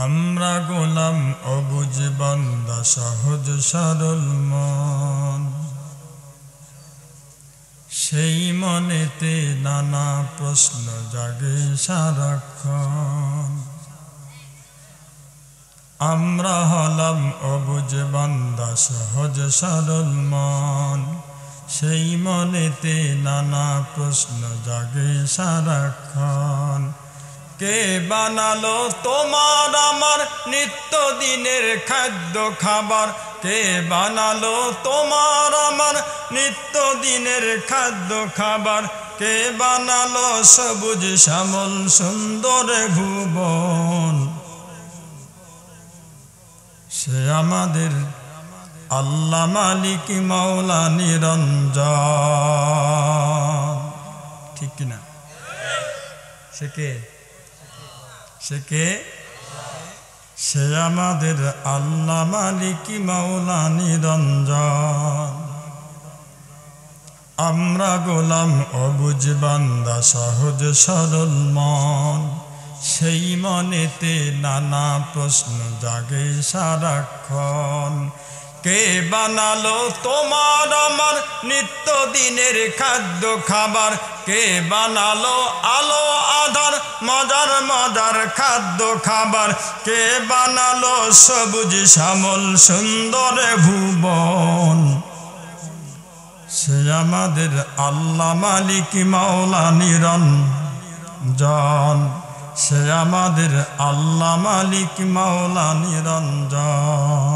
আমরা গোলাম অবুঝ বান্দা সহজ সরল মন, সেই মনেতে নানা প্রশ্ন জাগে সারাক্ষণ। আমরা হলাম অবুঝ বান্দা সহজ সরল মন, সেই মনেতে নানা প্রশ্ন জাগে সারাক্ষণ। কে বানালো তোমার আমার নিত্যদিনের খাদ্য খাবার? কে বানালো তোমার আমার নিত্যদিনের খাদ্য খাবার? কে বানালো সবুজ শ্যামল সুন্দর ভুবন? সে আমাদের আল্লাহ মালিক মাওলা নিরঞ্জন। ঠিক কিনা? সে কে? সে কে? সে আমাদের আল্লাহ মালিক মাওলা নিরঞ্জন। আমরা গোলাম অবুঝ বান্দা সহজ সরল মন, সেই মনেতে নানা প্রশ্ন জাগে সারাক্ষণ। কে বানালো তোমার আমার নিত্যদিনের খাদ্য খাবার? কে বানালো আলো আধার মজার মজার খাদ্য খাবার? কে বানালো সবুজ শ্যামল সুন্দর ভুবন? সে আমাদের আল্লাহ মালিক মাওলা নিরঞ্জন। সে আমাদের আল্লাহ মালিক মাওলা নিরঞ্জন।